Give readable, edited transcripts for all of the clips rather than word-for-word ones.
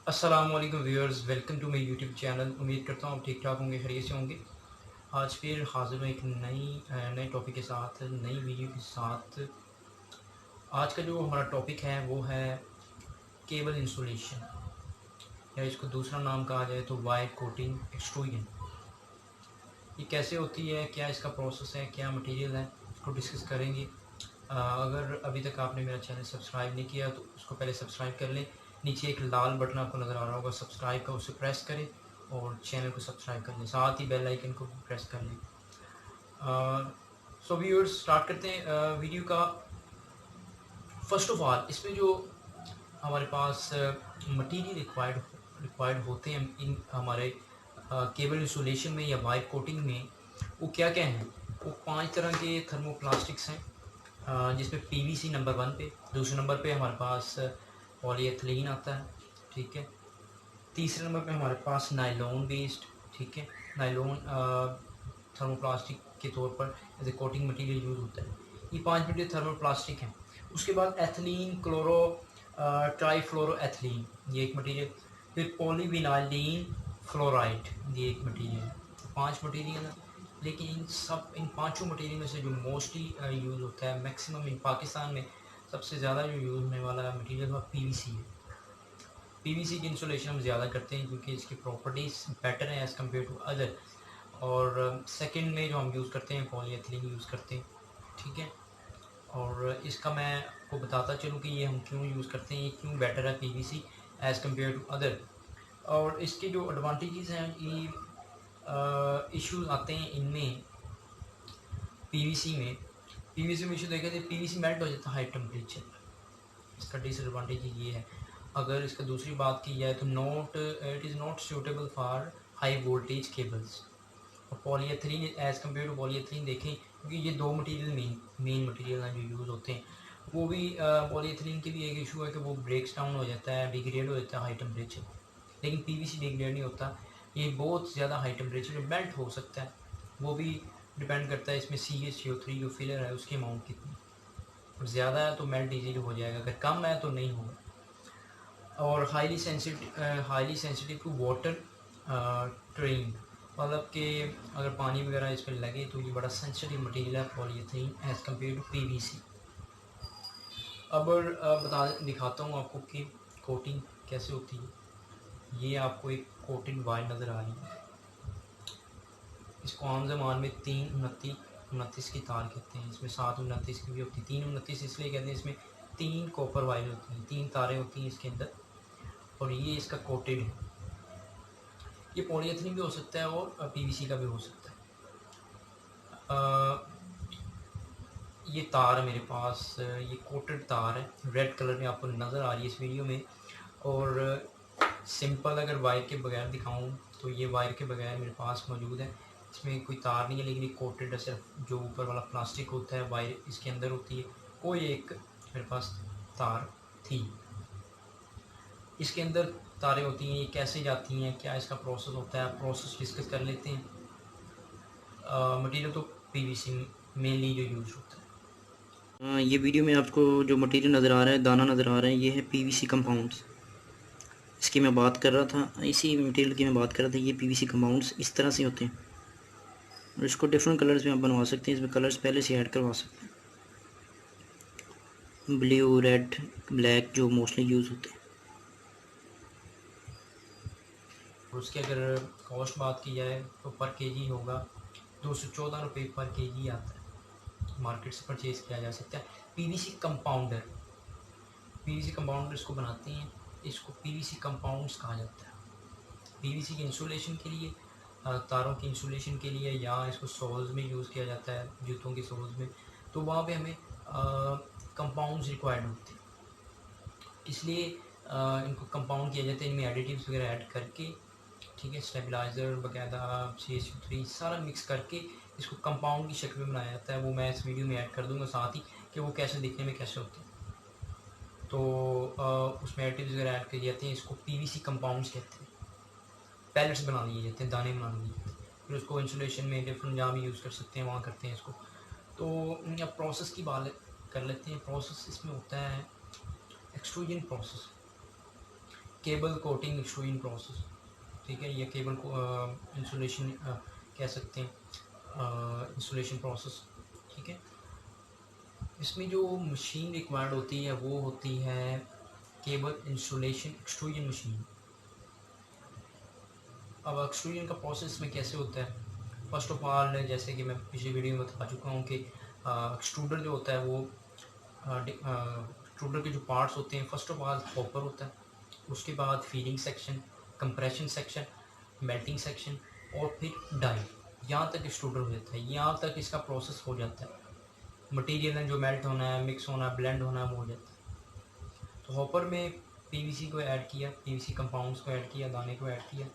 अस्सलामुअलैकुम viewers, welcome to my YouTube channel. उम्मीद करता हूँ आप ठीक ठाक होंगे, खैरियत से होंगे। आज फिर हाजिर हूँ एक नए टॉपिक के साथ, नई वीडियो के साथ। आज का जो हमारा टॉपिक है वो है केबल इंसुलेशन, या इसको दूसरा नाम कहा जाए तो वायर कोटिंग एक्सट्रूजन। ये कैसे होती है, क्या इसका प्रोसेस है, क्या मटेरियल है, इसको डिस्कस करेंगे। अगर अभी तक आपने मेरा चैनल सब्सक्राइब नहीं किया तो उसको पहले सब्सक्राइब कर लें। नीचे एक लाल बटन आपको नज़र आ रहा होगा सब्सक्राइब का, उसे प्रेस करें और चैनल को सब्सक्राइब कर लें, साथ ही बेल आइकन को भी प्रेस कर लें। सो व्यूअर्स, स्टार्ट करते हैं वीडियो का। फर्स्ट ऑफ ऑल, इसमें जो हमारे पास मटेरियल रिक्वायर्ड होते हैं इन हमारे केबल इंसुलेशन में या वायर कोटिंग में, वो क्या क्या हैं। वो 5 तरह के थर्मोप्लास्टिक्स हैं, जिसमें पीवीसी नंबर 1 पे, दूसरे नंबर पे हमारे पास पॉलीएथिलीन आता है, ठीक है। तीसरे नंबर पे हमारे पास नायलॉन बेस्ड, ठीक है। नायलॉन थर्मोप्लास्टिक के तौर पर as a coating material use होता है। ये 5 मटेरियल थर्मोप्लास्टिक हैं। उसके बाद एथिलीन, क्लोरो ट्राईफ्लोरो एथिलीन, ये एक मटेरियल। फिर पॉलीविनाइलीन फ्लोराइड, ये एक मटेरियल है। 5 मटेरियल है, लेकिन इन पांचों मटेरियल में से जो मोस्टली यूज़ होता है, मैक्सिमम इन पाकिस्तान में सबसे ज़्यादा जो यूज़ होने वाला मटेरियल वो पीवीसी है। पीवीसी की इंसुलेशन हम ज़्यादा करते हैं क्योंकि इसकी प्रॉपर्टीज़ बेटर हैं एज़ कम्पेयर टू अदर। और सेकंड में जो हम यूज़ करते हैं पॉलीएथिलीन यूज़ करते हैं, ठीक है। और इसका मैं आपको बताता चलूँ कि ये हम क्यों यूज़ करते हैं, ये क्यों बेटर है PVC as compare to other. और इसके जो एडवांटेजेस हैं, ये इश्यूज आते हैं इनमें पीवीसी में इशू देखें तो पीवीसी मेल्ट हो जाता है हाई टेम्परेचर पर। इसका डिसएडवांटेज ये है। अगर इसका दूसरी बात की जाए तो it is not suitable for high voltage cables. और polyethylene as compare to polyethylene देखें, क्योंकि ये दो मटेरियल मेन मटेरियल हैं जो यूज़ होते हैं। वो भी पॉलीएथिलीन की भी एक इशू है कि वो ब्रेक्स डाउन हो जाता है, डिग्रेड हो जाता है हाई टेम्परेचर। लेकिन पीवीसी डिग्रेड नहीं होता, ये बहुत ज़्यादा हाई टेम्परेचर में मेल्ट हो सकता है। वो भी डिपेंड करता है इसमें CaCO3 जो फिलर है उसकी अमाउंट कितनी। और ज़्यादा है तो मेल्ट इजीली हो जाएगा, अगर कम है तो नहीं होगा। और highly sensitive to water train, मतलब कि अगर पानी वगैरह इस पर लगे तो ये बड़ा सेंसिटिव मटेरियल है polyethylene as compare to PVC. अब दिखाता हूँ आपको कि कोटिंग कैसे होती है। ये आपको एक कोटेड वायर नज़र आ रही है। इसको आम ज़बान में 329 की तार कहते हैं। इसमें 729 की भी होती है। 329 इसलिए कहते हैं, इसमें 3 कॉपर वायर होती हैं, 3 तारें होती हैं इसके अंदर, और ये इसका कोटेड है। ये पॉलीएथिलीन भी हो सकता है और पीवीसी का भी हो सकता है। ये तार है मेरे पास, ये कोटेड तार है, रेड कलर में आपको नज़र आ रही है इस वीडियो में। और सिंपल अगर वायर के बगैर दिखाऊं तो ये वायर के बगैर मेरे पास मौजूद है। इसमें कोई तार नहीं है, लेकिन ये कोटेड है। सिर्फ जो ऊपर वाला प्लास्टिक होता है, वायर इसके अंदर होती है। कोई एक मेरे पास तार थी, इसके अंदर तारें होती हैं। ये कैसे जाती हैं, क्या इसका प्रोसेस होता है, प्रोसेस डिस्कस कर लेते हैं। मटेरियल तो पीवीसी मेनली जो यूज़ होता है। ये वीडियो में आपको जो मटेरियल नज़र आ रहा है, दाना नज़र आ रहा है, ये है पीवीसी कंपाउंड्स। इसकी मैं बात कर रहा था, इसी मटेरियल की मैं बात कर रहा था। ये पीवीसी कंपाउंड्स इस तरह से होते हैं और इसको डिफरेंट कलर्स में आप बनवा सकते हैं। इसमें कलर्स पहले से ऐड करवा सकते हैं, ब्लू, रेड, ब्लैक, जो मोस्टली यूज़ होते हैं। और उसकी अगर कॉस्ट बात की जाए तो पर केजी होगा 214 रुपये पर केजी आता है। मार्केट से परचेज़ किया जा सकता है। पीवीसी कंपाउंडर इसको बनाते हैं, इसको पीवीसी कंपाउंड्स कहा जाता है। पीवीसी की इंसुलेशन के लिए, तारों की इंसुलेशन के लिए, या इसको सोल्स में यूज़ किया जाता है, जूतों के सोल्स में। तो वहाँ पे हमें कंपाउंड्स रिक्वायर्ड होते हैं, इसलिए इनको कंपाउंड किया जाता है। इनमें एडिटिव्स वगैरह ऐड करके, ठीक है, स्टेबलाइज़र वगैरह, CaCO3 सारा मिक्स करके इसको कंपाउंड की शक्ल में बनाया जाता है। वो मैं इस वीडियो में ऐड कर दूंगा साथ ही, कि वो कैसे दिखने में कैसे होते हैं। तो उसमें एडिटिव्स वगैरह ऐड किए जाते हैं। इसको पीवीसी कंपाउंड्स कहते हैं। पैलेट्स बना लिए जाते हैं, दाने बना लिए जाते हैं। फिर उसको इंसुलेशन में डिफरेंट जहाँ भी यूज़ कर सकते हैं वहाँ करते हैं इसको। तो अब प्रोसेस की बात कर लेते हैं। प्रोसेस इसमें होता है extrusion process. Cable coating extrusion process, ठीक है, या केबल को इंसुलेशन कह सकते हैं, इंसुलेशन प्रोसेस, ठीक है। इसमें जो मशीन रिक्वायर्ड होती है वो होती है केबल इंसुलेशन एक्सट्रूजन मशीन। अब एक्सट्रूजन का प्रोसेस में कैसे होता है, फर्स्ट ऑफ ऑल जैसे कि मैं पिछली वीडियो में बता चुका हूँ कि एक्सट्रूडर जो होता है वो एक्सट्रूडर के जो पार्ट्स होते हैं, फर्स्ट ऑफ ऑल हॉपर होता है, उसके बाद feeding section, compression section, melting section और फिर डाई। यहाँ तक एक्सट्रूडर हो जाता है, यहाँ तक इसका प्रोसेस हो जाता है। मटेरियल है जो मेल्ट होना है, मिक्स होना है, ब्लेंड होना है, वो हो जाता है। तो हॉपर में पीवीसी को ऐड किया, पीवीसी कंपाउंड्स को ऐड किया, दाने को ऐड किया,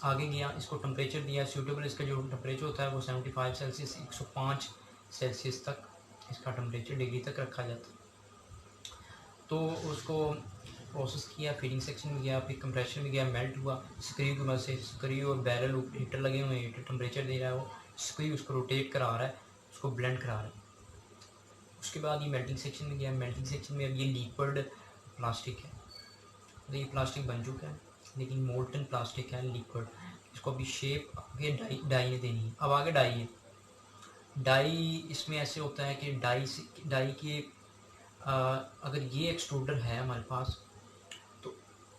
आगे गया, इसको टेम्परेचर दिया सूटेबल। इसका जो टेम्परेचर होता है वो 75 सेल्सियस 105 सेल्सियस तक इसका टेम्परेचर डिग्री तक रखा जाता है। तो उसको प्रोसेस किया, फीडिंग सेक्शन में गया, फिर कंप्रेशन में गया, मेल्ट हुआ, स्क्रू की मदद से, स्क्रू और बैरल हीटर लगे हुए हैं, हीटर टेम्परेचर दे रहा है, वो स्क्रू उसको रोटेट करा रहा है, उसको ब्लेंड करा रहा है। उसके बाद ये मेल्टिंग सेक्शन में गया, मेल्टिंग सेक्शन में अब ये लिक्विड प्लास्टिक है, तो ये प्लास्टिक बन चुका है लेकिन मोल्टन प्लास्टिक है, लिक्विड। इसको अभी शेप आगे डाई ने देनी है। अब आगे डाई है, डाई इसमें ऐसे होता है कि डाई के अगर ये एक्सट्रूडर है हमारे पास, तो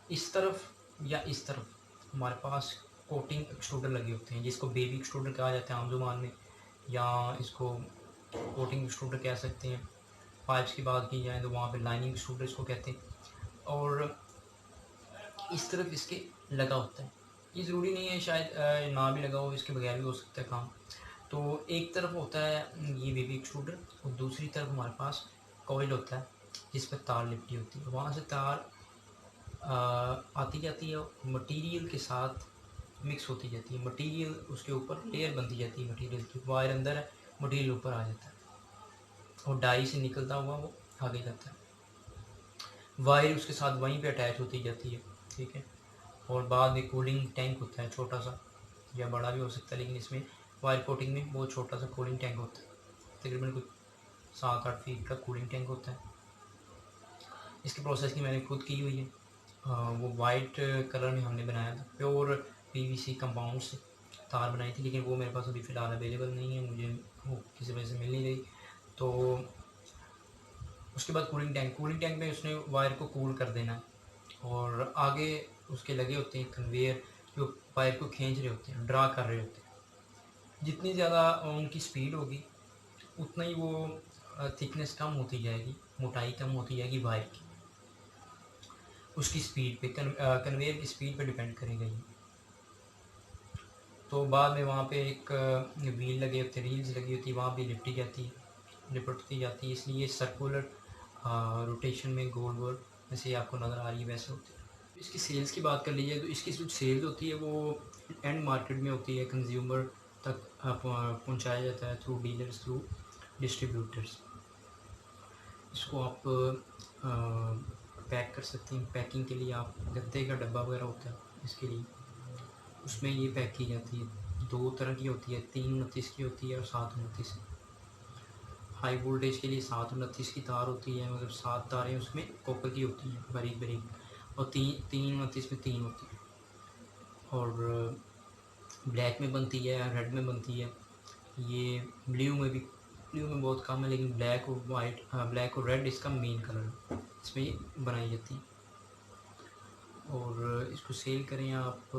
इस तरफ या इस तरफ हमारे पास कोटिंग एक्सट्रूडर लगे होते हैं, जिसको बेबी एक्सट्रूडर कहा जाता है आम जुबान में, या इसको कोटिंग एक्सट्रूडर कह सकते हैं। पाइप्स की बात की जाए तो वहाँ पे लाइनिंग एक्सट्रूडर इसको कहते हैं। और इस तरफ इसके लगा होता है, ये ज़रूरी नहीं है, शायद ना भी लगा हो, इसके बगैर भी हो सकता है काम। तो एक तरफ होता है ये बेबी एक्सट्रूडर और दूसरी तरफ हमारे पास कॉइल होता है जिस पर तार लिपटी होती है। वहाँ से तार आती जाती है, मटेरियल के साथ मिक्स होती जाती है, मटेरियल उसके ऊपर लेयर बनती जाती है, मटेरियल की वायर अंदर है, मटेरियल ऊपर आ जाता है और डाई से निकलता हुआ वो आगे जाता है। वायर उसके साथ वहीं पे अटैच होती जाती है, ठीक है। और बाद में कूलिंग टैंक होता है, छोटा सा या बड़ा भी हो सकता है, लेकिन इसमें वायर कोटिंग में बहुत छोटा सा कूलिंग टैंक होता है, तकरीबन कुछ 7-8 फीट का कूलिंग टैंक होता है। इसकी प्रोसेस की मैंने खुद की हुई है, वो वाइट कलर में हमने बनाया था, प्योर पीवीसी कंपाउंड से तार बनाई थी, लेकिन वो मेरे पास अभी फ़िलहाल अवेलेबल नहीं है, मुझे वो किसी वजह से मिल नहीं रही। तो उसके बाद कूलिंग टैंक में उसने वायर को कूल कर देना है, और आगे उसके लगे होते हैं कन्वेयर जो वायर को खींच रहे होते हैं, ड्रा कर रहे होते हैं। जितनी ज़्यादा उनकी स्पीड होगी उतना ही वो थिकनेस कम होती जाएगी, मोटाई कम होती जाएगी वायर की, उसकी स्पीड पे कन्वेयर की स्पीड पे डिपेंड करेगा ये। तो बाद में वहाँ पे एक व्हील लगे होते हैं, रील्स लगी होती है, वहाँ पे लिपटती जाती है, इसलिए सर्कुलर रोटेशन में गोल गोल जैसे आपको नज़र आ रही है वैसे होती है। इसकी सेल्स की बात कर लीजिए तो इसकी जो सेल्स होती है वो एंड मार्केट में होती है, कंज्यूमर तक पहुँचाया जाता है थ्रू डीलर्स, थ्रू डिस्ट्रीब्यूटर्स। इसको आप पैक कर सकते हैं, पैकिंग के लिए आप गत्ते का डब्बा वगैरह होता है इसके लिए, उसमें ये पैक की जाती है। 2 तरह की होती है, 329 की होती है और 729। हाई वोल्टेज के लिए 729 की तार होती है, मतलब 7 तारें उसमें कॉपर की होती हैं बारीक बारीक, और 329 में 3 होती है। और ब्लैक में बनती है, रेड में बनती है, ये ब्लू में बहुत कम है, लेकिन ब्लैक और वाइट, ब्लैक और रेड इसका मेन कलर है, इसमें ये बनाई जाती है। और इसको सेल करें आप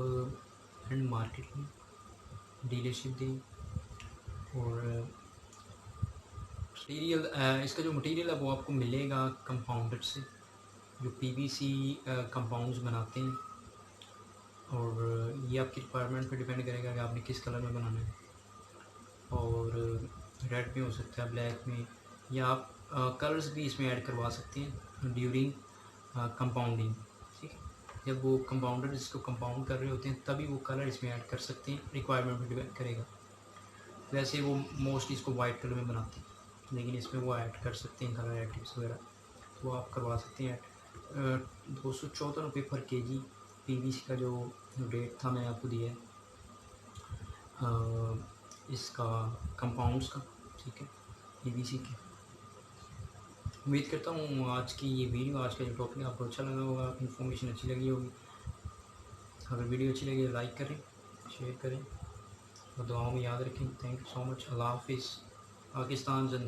एंड मार्केट में, डीलरशिप दें। और मटीरियल, इसका जो मटीरियल है वो आपको मिलेगा कंपाउंडर से, जो पीवीसी कंपाउंड्स बनाते हैं। और ये आपकी रिक्वायरमेंट पे डिपेंड करेगा कि आपने किस कलर में बनाना है, और रेड में हो सकता है, ब्लैक में, या आप कलर्स भी इसमें ऐड करवा सकते हैं ड्यूरिंग कंपाउंडिंग, ठीक है। जब वो कंपाउंडर इसको कंपाउंड कर रहे होते हैं तभी वो कलर इसमें ऐड कर सकते हैं, रिक्वायरमेंट पे डिपेंड करेगा। वैसे वो मोस्टली इसको वाइट कलर में बनाते हैं, लेकिन इसमें वो ऐड कर सकते हैं कलर एडिटिव्स वगैरह, तो वो आप करवा सकते हैं ऐड। 214 रुपये पर केजी पीवीसी का जो रेट था मैंने आपको दिया है इसका कंपाउंड्स का, ठीक है, पीवीसी के। उम्मीद करता हूँ आज की ये वीडियो, आज का जो टॉपिक आपको अच्छा लगा होगा, इन्फॉर्मेशन अच्छी लगी होगी। अगर वीडियो अच्छी लगी तो लाइक करें, शेयर करें और दुआओं में याद रखें। Thank you so much. अल्लाह हाफिज़। पाकिस्तान जिंदा।